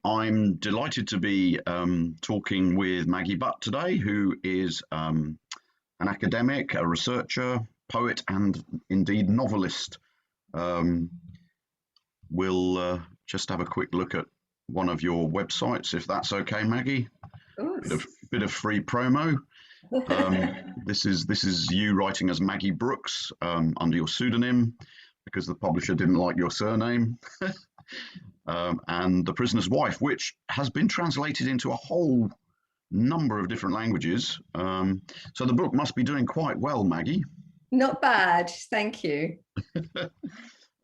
I'm delighted to be talking with Maggie Butt today, who is an academic, a researcher, poet, and indeed novelist. Um, we'll just have a quick look at one of your websites, if that's okay, Maggie. Bit of free promo. This is you writing as Maggie Brooks under your pseudonym because the publisher didn't like your surname. And The Prisoner's Wife, which has been translated into a whole number of different languages. So the book must be doing quite well, Maggie. Not bad, thank you.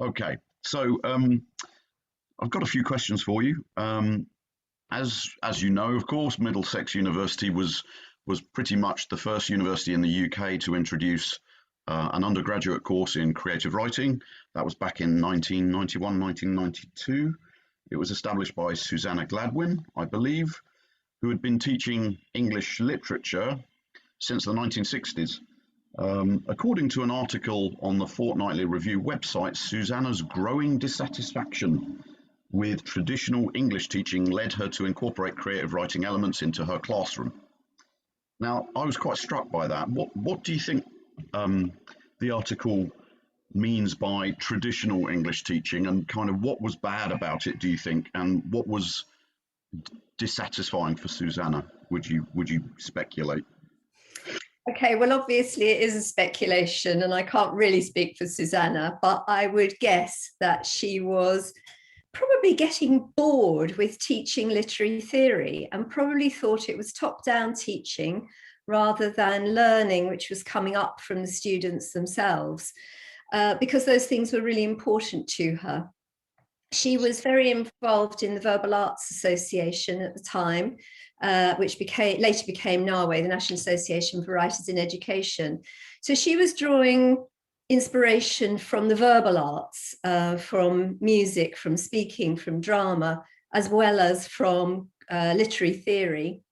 Okay, so I've got a few questions for you. As you know, of course, Middlesex University was pretty much the first university in the UK to introduce an undergraduate course in creative writing. That was back in 1991, 1992. It was established by Susanna Gladwin, I believe, who had been teaching English literature since the 1960s. According to an article on the Fortnightly Review website, Susannah's growing dissatisfaction with traditional English teaching led her to incorporate creative writing elements into her classroom. Now, I was quite struck by that. What do you think the article means by traditional English teaching, and kind of what was bad about it, do you think, and what was dissatisfying for Susanna? Would you speculate? Okay, well, obviously it is a speculation and I can't really speak for Susanna, but I would guess that she was probably getting bored with teaching literary theory and probably thought it was top-down teaching rather than learning, which was coming up from the students themselves, because those things were really important to her. She was very involved in the Verbal Arts Association at the time, which later became NAWE, the National Association for Writers in Education. So she was drawing inspiration from the verbal arts, from music, from speaking, from drama, as well as from literary theory.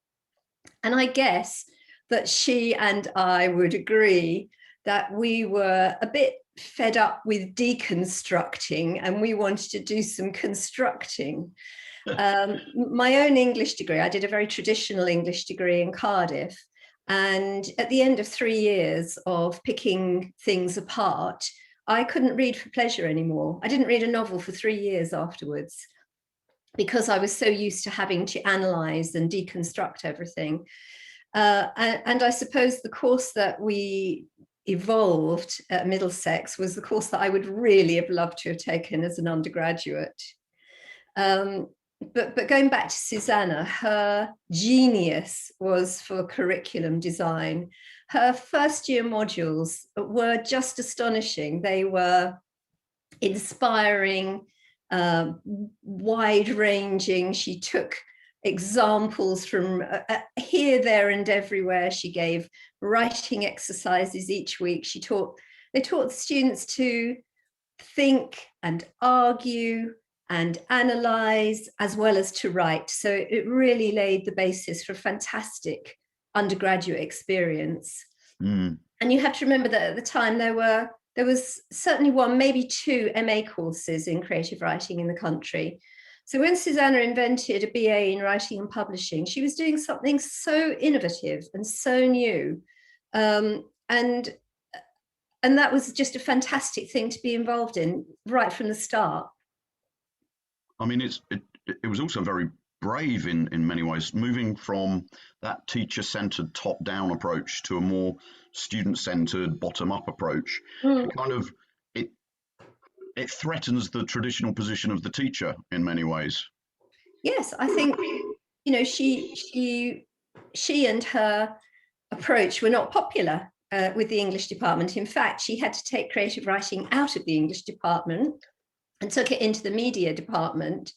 And I guess that she and I would agree that we were a bit fed up with deconstructing and we wanted to do some constructing. My own English degree, I did a very traditional English degree in Cardiff. And at the end of 3 years of picking things apart, I couldn't read for pleasure anymore. I didn't read a novel for 3 years afterwards because I was so used to having to analyze and deconstruct everything. And I suppose the course that we evolved at Middlesex was the course that I would really have loved to have taken as an undergraduate. But going back to Susanna, her genius was for curriculum design. Her first year modules were just astonishing. They were inspiring, wide-ranging. She took examples from here, there, and everywhere. She gave writing exercises each week. They taught the students to think and argue and analyze as well as to write. So it really laid the basis for a fantastic undergraduate experience. And you have to remember that at the time there was certainly one, maybe two MA courses in creative writing in the country. So when Susanna invented a BA in writing and publishing, she was doing something so innovative and so new. And that was just a fantastic thing to be involved in right from the start. I mean, it was also very brave in many ways, moving from that teacher-centered top-down approach to a more student-centered bottom-up approach. It threatens the traditional position of the teacher in many ways. Yes, I think, you know, she and her approach were not popular with the English department. In fact, she had to take creative writing out of the English department and took it into the media department.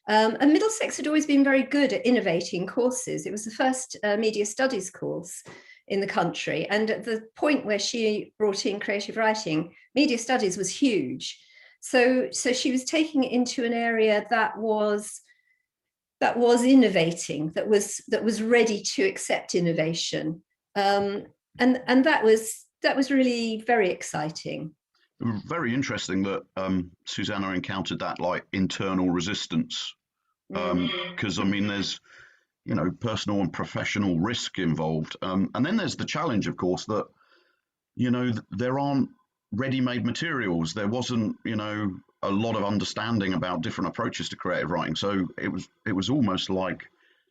And Middlesex had always been very good at innovating courses. It was the first media studies course in the country. And at the point where she brought in creative writing, media studies was huge. So she was taking it into an area that was innovating, that was ready to accept innovation. And that was really very exciting. Very interesting that Susanna encountered that like internal resistance because I mean, there's, you know, personal and professional risk involved. And then there's the challenge, of course, that, you know, there aren't ready-made materials. There wasn't, you know, a lot of understanding about different approaches to creative writing. So it was almost like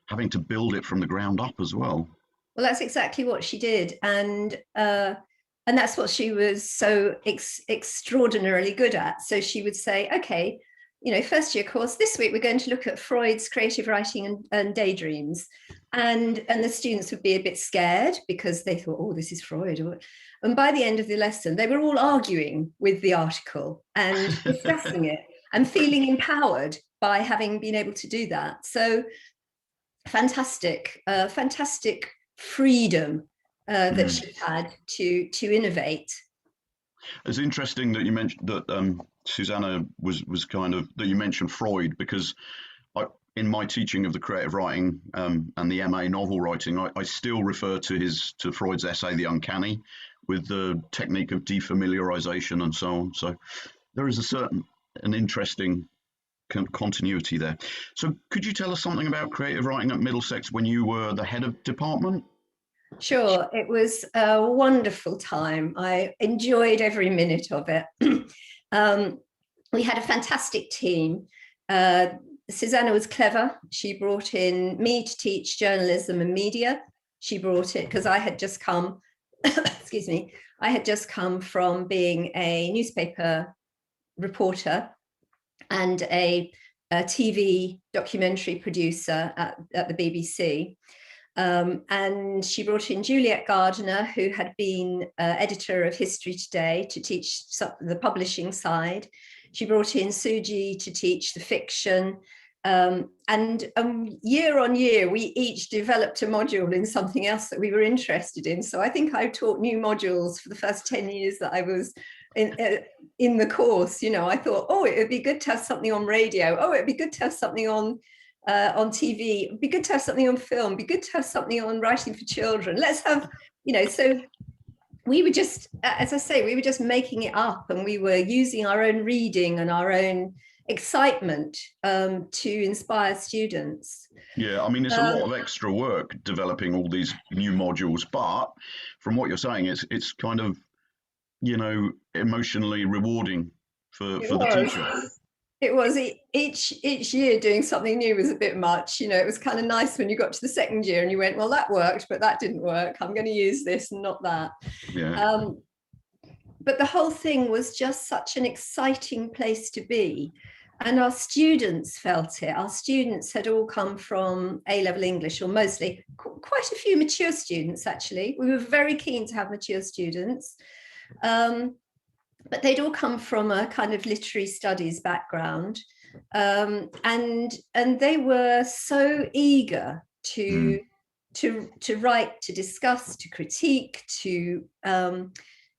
having to build it from the ground up as well. Well, that's exactly what she did, and that's what she was so extraordinarily good at. So she would say, okay, you know, first year course, this week we're going to look at Freud's creative writing and daydreams. And the students would be a bit scared because they thought, oh, this is Freud. And by the end of the lesson, they were all arguing with the article and discussing it and feeling empowered by having been able to do that. So fantastic, fantastic freedom that she had to innovate. It's interesting that you mentioned that Susanna was kind of, that you mentioned Freud, because in my teaching of the creative writing and the MA novel writing, I still refer to Freud's essay, The Uncanny, with the technique of defamiliarization and so on. So there is an interesting continuity there. So could you tell us something about creative writing at Middlesex when you were the head of department? Sure, it was a wonderful time. I enjoyed every minute of it. We had a fantastic team. Susanna was clever. She brought in me to teach journalism and media. She brought it because I had just come, excuse me, I had just come from being a newspaper reporter and a TV documentary producer at the BBC. And she brought in Juliet Gardiner, who had been editor of History Today, to teach the publishing side. She brought in Suji to teach the fiction. And year on year, we each developed a module in something else that we were interested in. So I think I taught new modules for the first 10 years that I was in the course. You know, I thought, oh, it would be good to have something on radio. Oh, it'd be good to have something on TV. It'd be good to have something on film. It'd be good to have something on writing for children. Let's have, you know, so we were just, as I say, we were just making it up, and we were using our own reading and our own excitement to inspire students. Yeah, I mean, it's a lot of extra work developing all these new modules, but from what you're saying, it's kind of, you know, emotionally rewarding for the teacher. It was each year doing something new was a bit much. You know, it was kind of nice when you got to the second year and you went, well, that worked, but that didn't work. I'm going to use this and not that. Yeah. But the whole thing was just such an exciting place to be. And our students felt it. Our students had all come from A-level English, or mostly, quite a few mature students, actually. We were very keen to have mature students. But they'd all come from a kind of literary studies background. And they were so eager to write, to discuss, to critique, to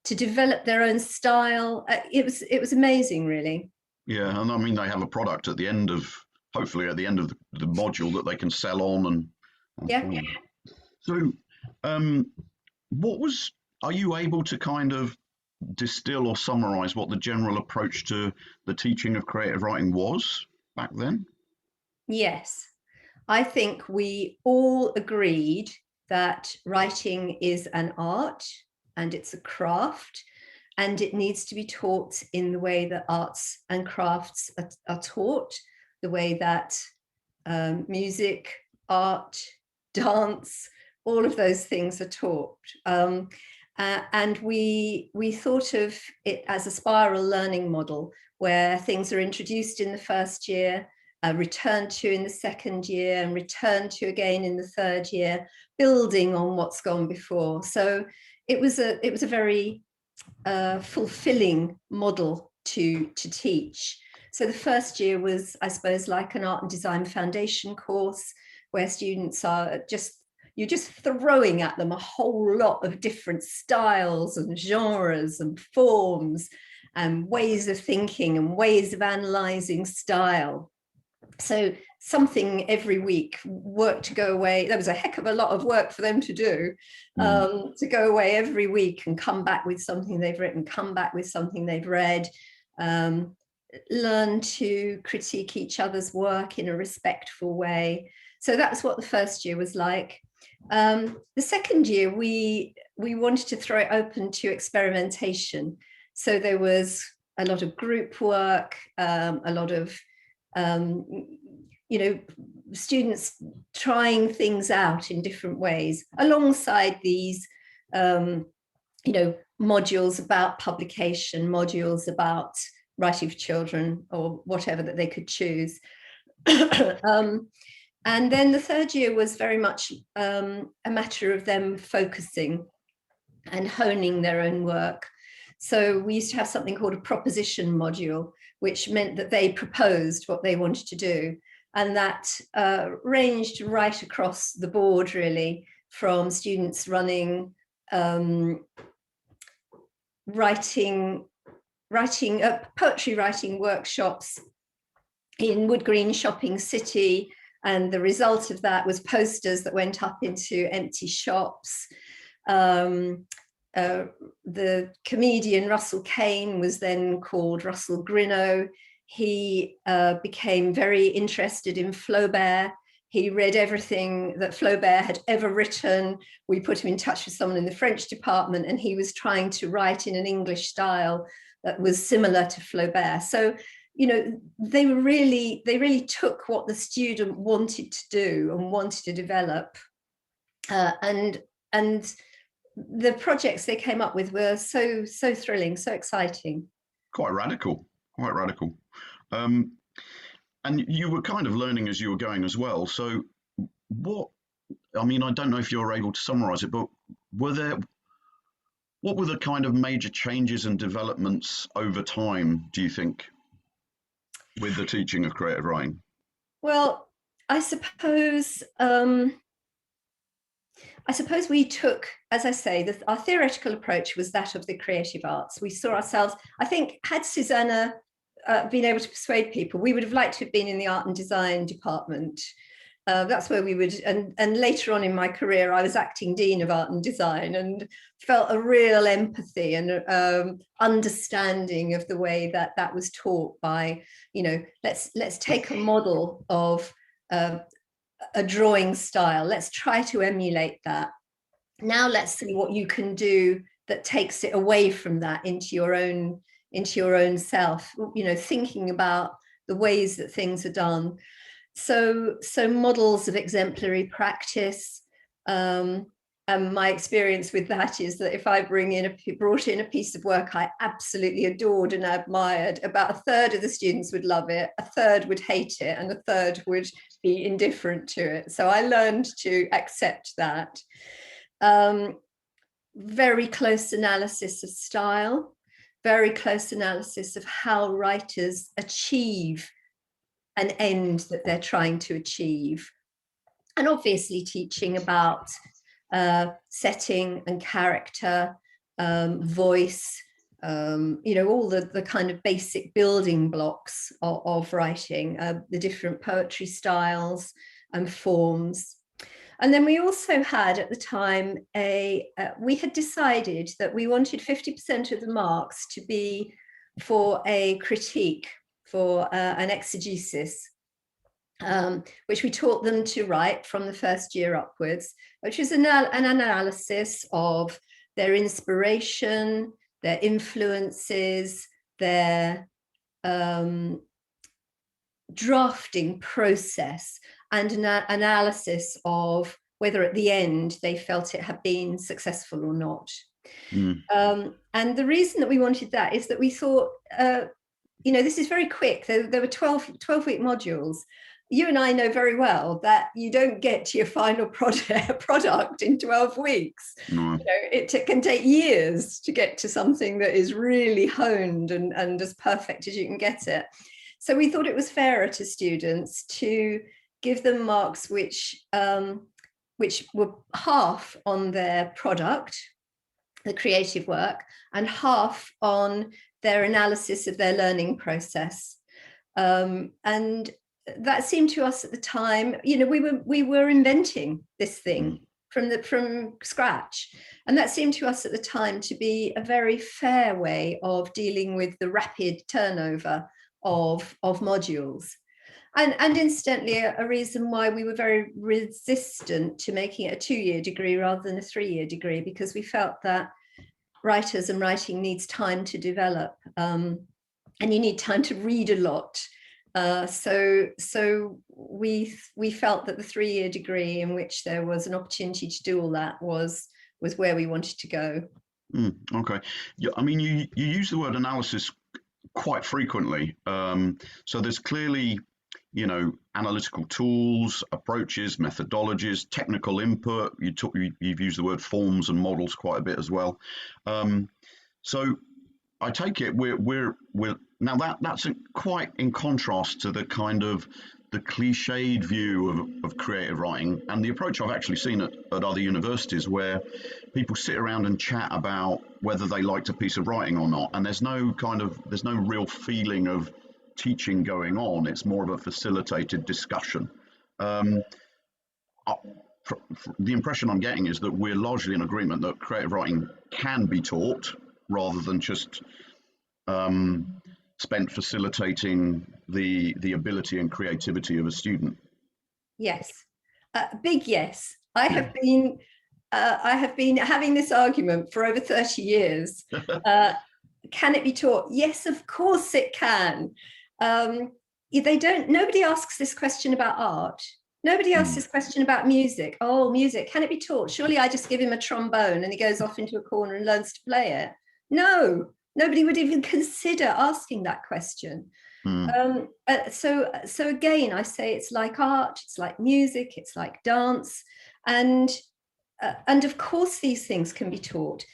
develop their own style. It was amazing, really. Yeah, and I mean, they have a product at the end of, hopefully at the end of the module, that they can sell on and yeah. So are you able to kind of distill or summarize what the general approach to the teaching of creative writing was back then? Yes, I think we all agreed that writing is an art and it's a craft, and it needs to be taught in the way that arts and crafts are taught, the way that music, art, dance, all of those things are taught. And we thought of it as a spiral learning model, where things are introduced in the first year, returned to in the second year, and returned to again in the third year, building on what's gone before. So it was a very fulfilling model to teach. So the first year was, I suppose, like an art and design foundation course, where students are you're just throwing at them a whole lot of different styles and genres and forms and ways of thinking and ways of analyzing style. So something every week, work to go away. There was a heck of a lot of work for them to do, to go away every week and come back with something they've written, come back with something they've read. learn to critique each other's work in a respectful way. So that's what the first year was like. The second year, we wanted to throw it open to experimentation. So there was a lot of group work, a lot of students trying things out in different ways, alongside these modules about publication, modules about writing for children, or whatever that they could choose. And then the third year was very much a matter of them focusing and honing their own work. So we used to have something called a proposition module, which meant that they proposed what they wanted to do. And that ranged right across the board, really, from students running poetry writing workshops in Wood Green Shopping City, and the result of that was posters that went up into empty shops. The comedian Russell Kane was then called Russell Greenough. He became very interested in Flaubert. He read everything that Flaubert had ever written. We put him in touch with someone in the French department, and he was trying to write in an English style that was similar to Flaubert. So, they really took what the student wanted to do and wanted to develop. And the projects they came up with were so thrilling, so exciting. Quite radical. And you were kind of learning as you were going as well. So I don't know if you're able to summarize it, but what were the kind of major changes and developments over time, do you think, with the teaching of creative writing? Well, I suppose we took, as I say, our theoretical approach was that of the creative arts. We saw ourselves, I think, had Susanna been able to persuade people, we would have liked to have been in the art and design department. That's where we would, and later on in my career, I was acting dean of art and design, and felt a real empathy and understanding of the way that was taught by, let's take a model of a drawing style. Let's try to emulate that. Now let's see what you can do that takes it away from that into your own self, thinking about the ways that things are done. So models of exemplary practice. And my experience with that is that if I brought in a piece of work I absolutely adored and admired, about a third of the students would love it, a third would hate it, and a third would be indifferent to it. So I learned to accept that. Very close analysis of style, very close analysis of how writers achieve an end that they're trying to achieve. And obviously teaching about setting and character, voice, all the kind of basic building blocks of writing, the different poetry styles and forms. And then we also had at the time we had decided that we wanted 50% of the marks to be for a critique, for an exegesis, which we taught them to write from the first year upwards, which is an analysis of their inspiration, their influences, their drafting process, and an analysis of whether at the end they felt it had been successful or not. And the reason that we wanted that is that we thought, this is very quick. There were 12-week modules. You and I know very well that you don't get to your final product in 12 weeks. No. It can take years to get to something that is really honed and as perfect as you can get it. So we thought it was fairer to students to give them marks which were half on their product, the creative work, and half on their analysis of their learning process. And that seemed to us at the time, we were inventing this thing from scratch. And that seemed to us at the time to be a very fair way of dealing with the rapid turnover of modules. And incidentally, a reason why we were very resistant to making it a 2-year degree rather than a 3-year degree, because we felt that writers and writing needs time to develop, and you need time to read a lot. So we felt that the 3-year degree, in which there was an opportunity to do all that, was where we wanted to go. Okay. Yeah, I mean, you use the word analysis quite frequently. So there's clearly, analytical tools, approaches, methodologies, technical input. You've used the word forms and models quite a bit as well. So I take it we're now that's quite in contrast to the kind of the cliched view of creative writing and the approach I've actually seen at other universities, where people sit around and chat about whether they liked a piece of writing or not, and there's no real feeling of teaching going on. It's more of a facilitated discussion. The impression I'm getting is that we're largely in agreement that creative writing can be taught rather than just spent facilitating the ability and creativity of a student. Yes, big yes. I have been having this argument for over 30 years. Can it be taught? Yes, of course it can. Nobody asks this question about art. Nobody asks this question about music. Oh, music, can it be taught? Surely I just give him a trombone and he goes off into a corner and learns to play it. No, nobody would even consider asking that question. So again, I say it's like art, it's like music, it's like dance, and of course these things can be taught.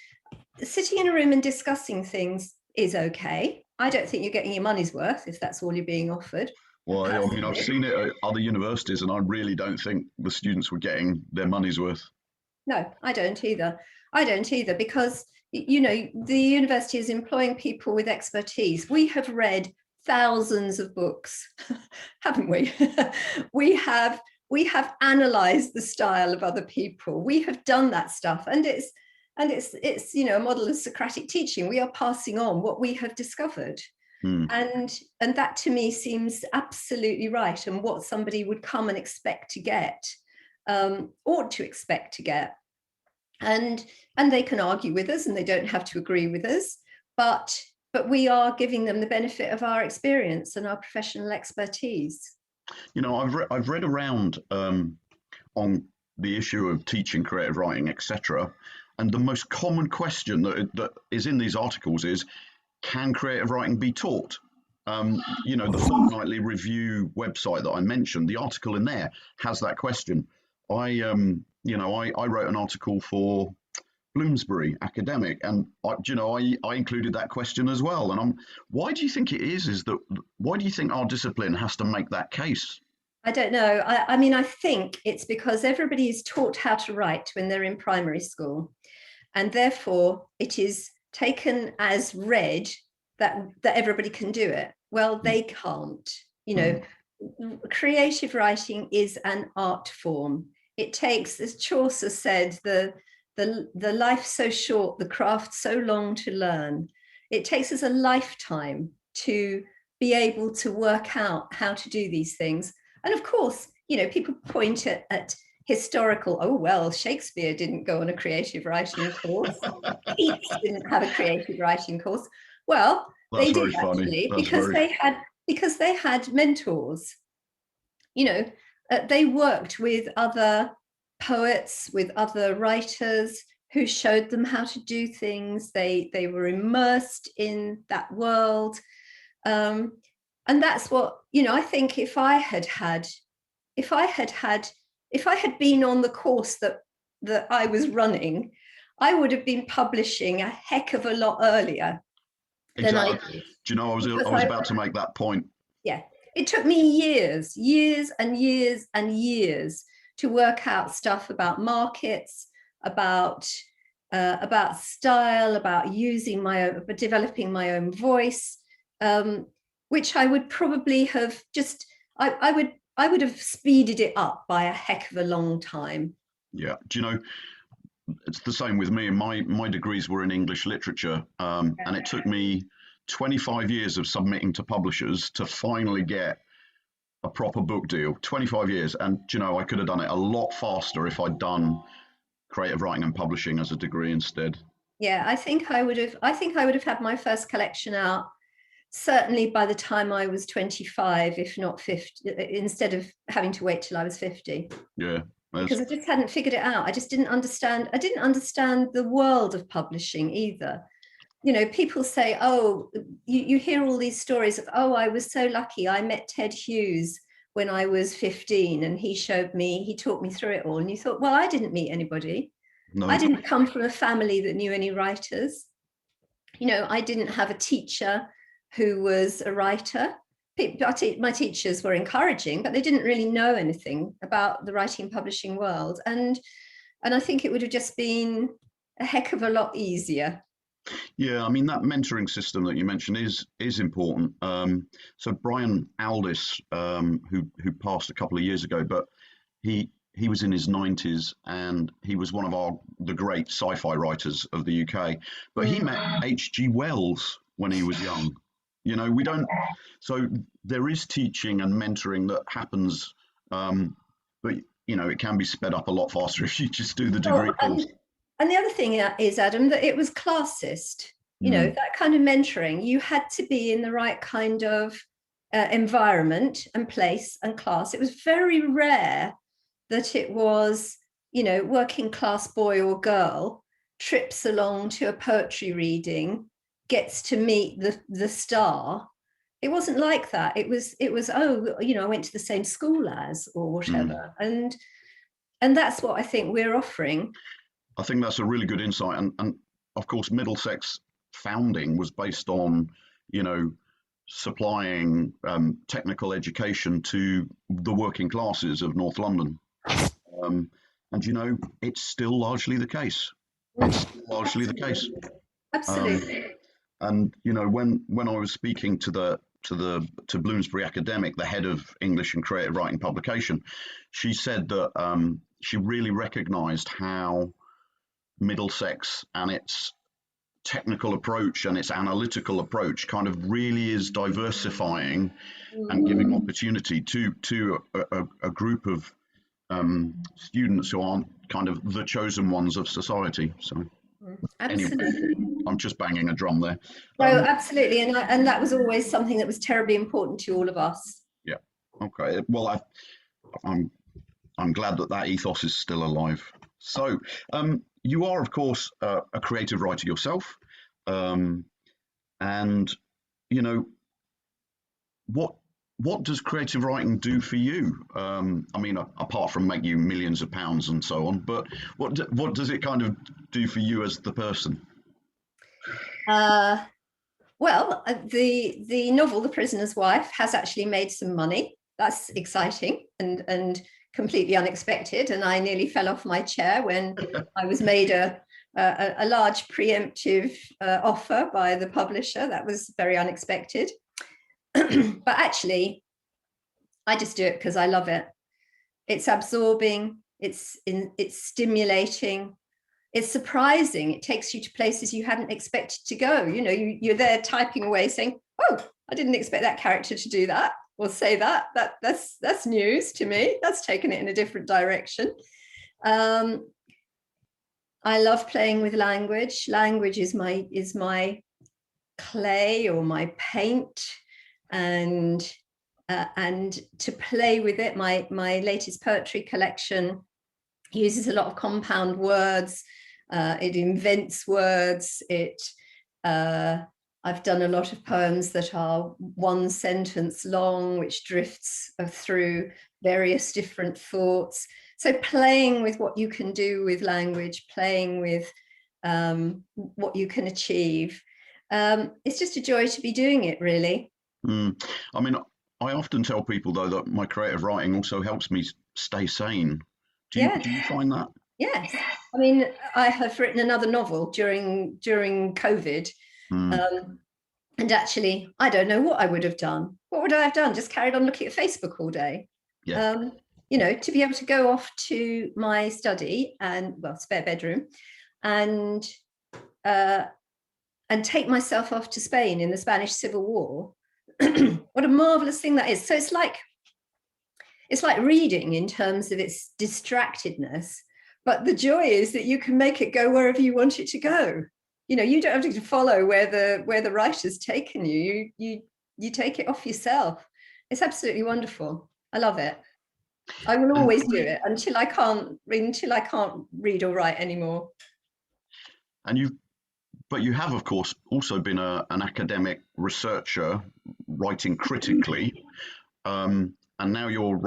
Sitting in a room and discussing things is okay. I don't think you're getting your money's worth if that's all you're being offered. Well, I mean, I've seen it at other universities, and I really don't think the students were getting their money's worth. No, I don't either. Because the university is employing people with expertise. We have read thousands of books, haven't we? we have analyzed the style of other people. We have done that stuff, and it's a model of Socratic teaching. We are passing on what we have discovered. And that to me seems absolutely right, and what somebody would come and expect to get, ought to expect to get. And they can argue with us and they don't have to agree with us, but we are giving them the benefit of our experience and our professional expertise. I've read around on the issue of teaching creative writing, etc., and the most common question that is in these articles is, can creative writing be taught? The Fortnightly Review website that I mentioned, the article in there has that question. I wrote an article for Bloomsbury Academic, and I included that question as well. And why do you think it is that why do you think our discipline has to make that case? I don't know. I mean, I think it's because everybody is taught how to write when they're in primary school, and therefore it is taken as read that everybody can do it. Well, they can't. Creative writing is an art form. It takes, as Chaucer said, the life so short, the craft so long to learn. It takes us a lifetime to be able to work out how to do these things. And of course, people point at historical, oh, well, Shakespeare didn't go on a creative writing course. Keats didn't have a creative writing course. Well, they did actually, because they had mentors. They worked with other poets, with other writers who showed them how to do things. They were immersed in that world. And that's what, I think if I had been on the course that I was running, I would have been publishing a heck of a lot earlier. Exactly. Do you know, I was about to make that point. Yeah, it took me years and years and years to work out stuff about markets, about style, about developing my own voice, which I would probably have I would have speeded it up by a heck of a long time. Yeah, do you know, it's the same with me. My degrees were in English literature, and it took me 25 years of submitting to publishers to finally get a proper book deal. 25 years. And, you know, I could have done it a lot faster if I'd done creative writing and publishing as a degree instead. Yeah, I think I would have had my first collection out certainly by the time I was 25, if not 50, instead of having to wait till I was 50. Yeah. Because I just hadn't figured it out. I just didn't understand. I didn't understand the world of publishing either. You know, people say, oh, you hear all these stories of, oh, I was so lucky. I met Ted Hughes when I was 15 and he taught me through it all. And you thought, well, I didn't meet anybody. No. I didn't come from a family that knew any writers. You know, I didn't have a teacher who was a writer. My teachers were encouraging, but they didn't really know anything about the writing and publishing world. And I think it would have just been a heck of a lot easier. Yeah, I mean, that mentoring system that you mentioned is important. So Brian Aldiss, who passed a couple of years ago, but he was in his 90s and he was one of the great sci-fi writers of the UK. But he met H.G. Wells when he was young. You know, we don't. So there is teaching and mentoring that happens, but you know, it can be sped up a lot faster if you just do the degree course. And the other thing is, Adam, that it was classist. You know, that kind of mentoring, you had to be in the right kind of environment and place and class. It was very rare that it was, you know, working class boy or girl trips along to a poetry reading, gets to meet the star. It wasn't like that. It was, oh, you know, I went to the same school as, or whatever. And that's what I think we're offering. I think that's a really good insight. And of course, Middlesex founding was based on, you know, supplying technical education to the working classes of North London. And, you know, it's still largely the case. It's still largely the case. Absolutely. And, you know, when I was speaking to Bloomsbury Academic, the head of English and Creative Writing Publication, she said that she really recognised how Middlesex and its technical approach and its analytical approach kind of really is diversifying and giving opportunity to a group of students who aren't kind of the chosen ones of society. So absolutely. Anyway, I'm just banging a drum there. No, absolutely, and that was always something that was terribly important to all of us. Yeah. Okay. Well, I'm glad that ethos is still alive. So, you are, of course, a creative writer yourself, and you know what does creative writing do for you? I mean, apart from make you millions of pounds and so on, but what does it kind of do for you as the person? Well, the novel The Prisoner's Wife has actually made some money. That's exciting and completely unexpected. And I nearly fell off my chair when I was made a large preemptive offer by the publisher. That was very unexpected. But actually, I just do it because I love it. It's absorbing, it's stimulating, it's surprising. It takes you to places you hadn't expected to go. You know, you're there typing away saying, oh, I didn't expect that character to do that or say that. That's news to me. That's taken it in a different direction. I love playing with language. Language is my clay or my paint. And to play with it, my latest poetry collection uses a lot of compound words. It invents words. I've done a lot of poems that are one sentence long, which drifts through various different thoughts. So playing with what you can do with language, playing with what you can achieve. It's just a joy to be doing it, really. I mean, I often tell people, though, that my creative writing also helps me stay sane. Do you find that? Yes. I mean, I have written another novel during COVID. And actually, I don't know what I would have done. What would I have done? Just carried on looking at Facebook all day? Yeah. You know, to be able to go off to my study and, well, spare bedroom and and take myself off to Spain in the Spanish Civil War. What a marvelous thing that is. So it's like reading in terms of its distractedness, but the joy is that you can make it go wherever you want it to go. You don't have to follow where the writer's taken you. You take it off yourself. It's absolutely wonderful. I love it. I will always do it until I can't read or write anymore. But you have, of course, also been an academic researcher, writing critically, and now your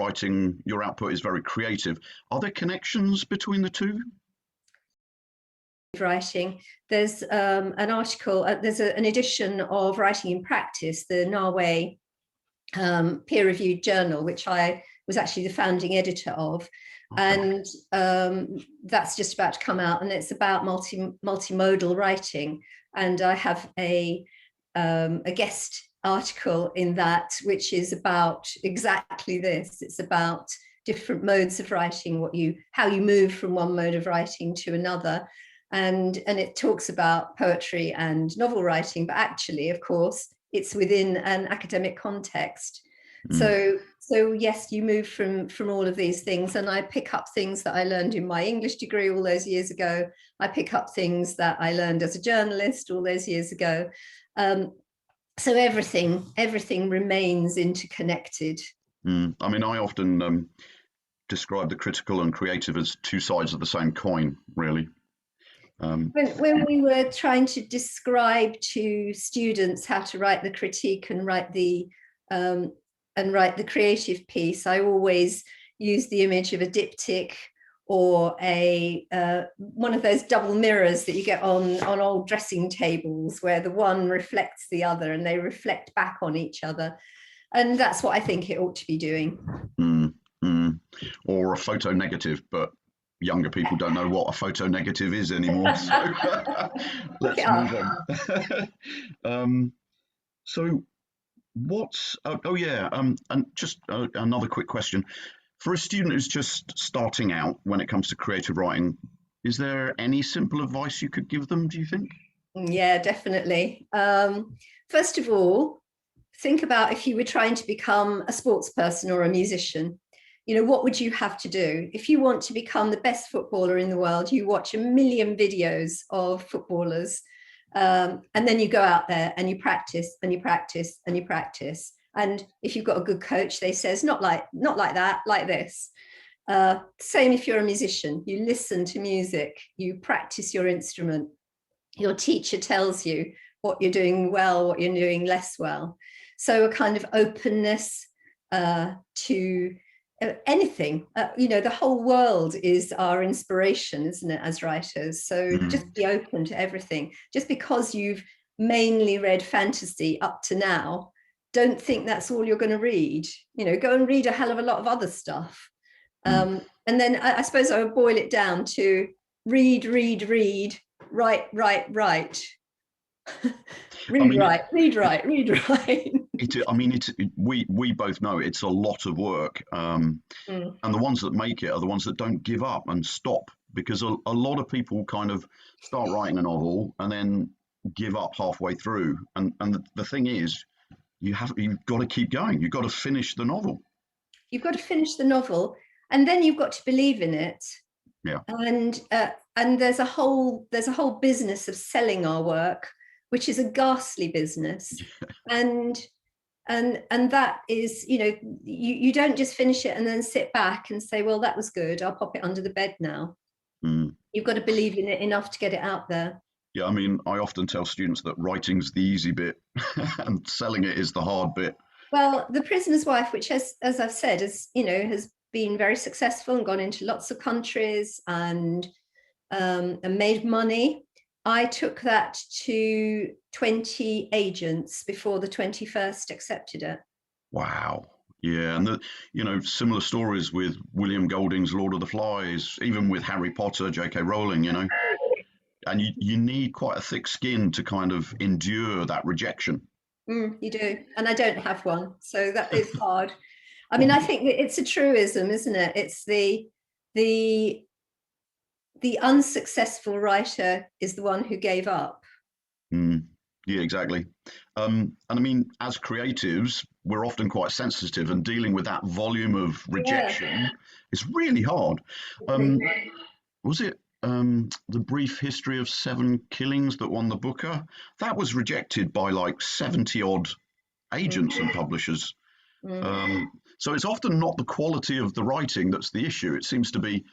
output is very creative. Are there connections between the two? Writing, there's an article, there's an edition of Writing in Practice, the Norway peer-reviewed journal, which I was actually the founding editor of. Okay. And that's just about to come out, and it's about multimodal writing. And I have a guest article in that, which is about exactly this. It's about different modes of writing, how you move from one mode of writing to another. And it talks about poetry and novel writing, but actually, of course, it's within an academic context. So yes, you move from all of these things, and I pick up things that I learned in my English degree all those years ago. I pick up things that I learned as a journalist all those years ago. So everything remains interconnected. I mean, I often describe the critical and creative as two sides of the same coin, really. When we were trying to describe to students how to write the critique and write the creative piece, I always use the image of a diptych or one of those double mirrors that you get on old dressing tables, where the one reflects the other and they reflect back on each other. And that's what I think it ought to be doing. Or a photo negative, but younger people don't know what a photo negative is anymore. So let's move on. So what's and just another quick question for a student who's just starting out when it comes to creative writing, is there any simple advice you could give them, do you think? Yeah, definitely. First of all, think about if you were trying to become a sports person or a musician. What would you have to do? If you want to become the best footballer in the world, you watch a million videos of footballers, and then you go out there and you practice and you practice and you practice. And if you've got a good coach, they says, not like that, like this. Same if you're a musician, you listen to music, you practice your instrument. Your teacher tells you what you're doing well, what you're doing less well. So a kind of openness to anything. The whole world is our inspiration, isn't it, as writers? So just be open to everything. Just because you've mainly read fantasy up to now, don't think that's all you're going to read. Go and read a hell of a lot of other stuff. And then I suppose I would boil it down to read, write. Read, write. We both know it's a lot of work, and the ones that make it are the ones that don't give up and stop, because a lot of people kind of start writing a novel and then give up halfway through. And the thing is, you've got to keep going. You've got to finish the novel. You've got to finish the novel, and then you've got to believe in it. Yeah. And there's a whole business of selling our work, which is a ghastly business. And that is, you don't just finish it and then sit back and say, well, that was good, I'll pop it under the bed now. You've got to believe in it enough to get it out there. Yeah, I often tell students that writing's the easy bit and selling it is the hard bit. Well, The Prisoner's Wife, which as I've said, has been very successful and gone into lots of countries and made money. I took that to 20 agents before the 21st accepted it. Wow. Yeah, and similar stories with William Golding's Lord of the Flies, even with Harry Potter, J.K. Rowling, and you need quite a thick skin to kind of endure that rejection. You do, and I don't have one, so that is hard. I think it's a truism, isn't it? It's the unsuccessful writer is the one who gave up. Mm. Yeah, exactly. And I mean, as creatives, we're often quite sensitive, and dealing with that volume of Yeah, rejection is really hard. really. Was it The Brief History of Seven Killings that won the Booker? That was rejected by like 70 odd agents Mm, and publishers. mm. So it's often not the quality of the writing that's the issue. It seems to be,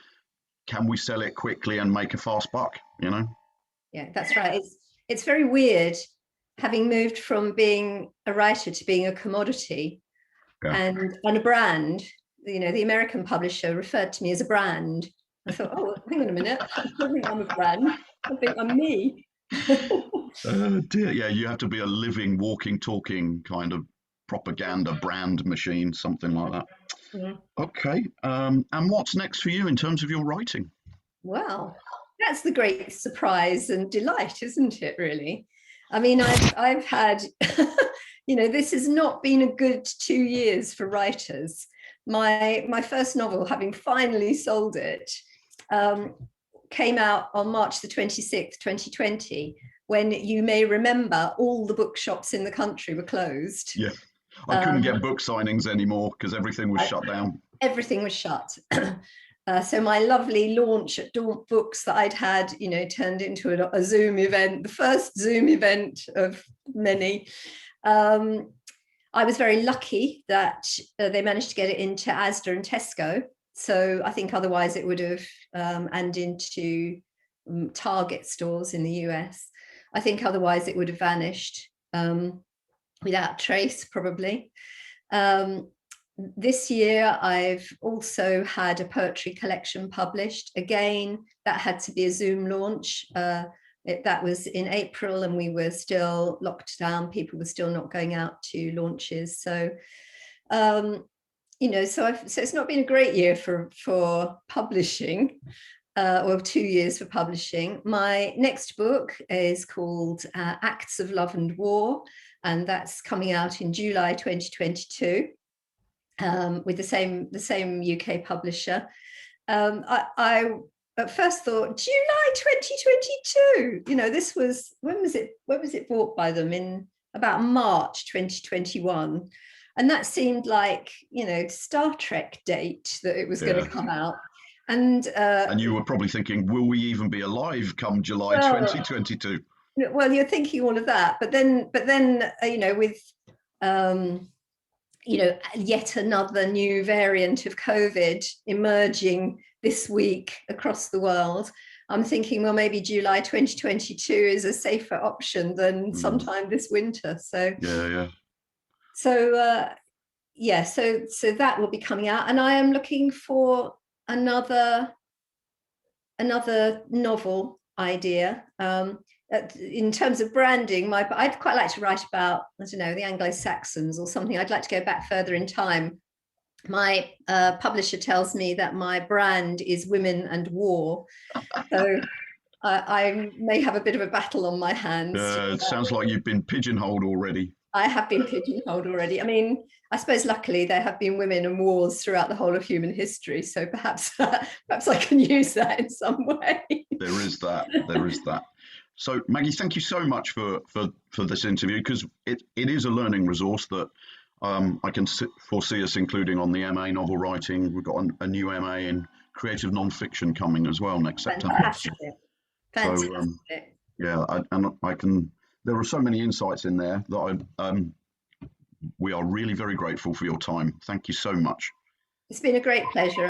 can we sell it quickly and make a fast buck? You know? Yeah, that's right. It's very weird having moved from being a writer to being a commodity Yeah. and a brand. You know, the American publisher referred to me as a brand. I thought, oh, hang on a minute. I don't think I'm a brand. I think I'm me. Dear, yeah, you have to be a living, walking, talking kind of propaganda brand machine, something like that. Yeah. Okay. And what's next for you in terms of your writing? Well, that's the great surprise and delight, isn't it, really? I mean, I've had, this has not been a good 2 years for writers. My first novel, having finally sold it, um, came out on March the 26th, 2020, when you may remember all the bookshops in the country were closed. Yeah, I couldn't get book signings anymore because everything was shut down. Everything was shut. So my lovely launch at Daunt Books that I'd had, turned into a Zoom event, the first Zoom event of many. I was very lucky that they managed to get it into Asda and Tesco. So I think otherwise it would have, and into Target stores in the US. I think otherwise it would have vanished without trace, probably. This year, I've also had a poetry collection published. Again, that had to be a Zoom launch. That was in April, and we were still locked down. People were still not going out to launches. So, so it's not been a great year for publishing. Or 2 years for publishing. My next book is called Acts of Love and War, and that's coming out in July 2022. With the same UK publisher. I at first thought July 2022. This was when was it bought by them? In about March 2021, and that seemed like Star Trek date that it was going to come out. And you were probably thinking, will we even be alive come July 2022? Well, you're thinking all of that, but then with yet another new variant of COVID emerging this week across the world, I'm thinking, well, maybe July 2022 is a safer option than sometime this winter. So so that will be coming out, and I am looking for another novel idea. In terms of branding, I'd quite like to write about, I don't know, the Anglo-Saxons or something. I'd like to go back further in time. My publisher tells me that my brand is women and war. So I may have a bit of a battle on my hands. It sounds like you've been pigeonholed already. I have been pigeonholed already. I mean, I suppose luckily there have been women and wars throughout the whole of human history. So perhaps I can use that in some way. There is that. There is that. So Maggie, thank you so much for this interview, because it is a learning resource that I can foresee us including on the MA novel writing. We've got a new MA in creative non-fiction coming as well next September. Fantastic. So there are so many insights in there that we are really very grateful for your time. Thank you so much. It's been a great pleasure.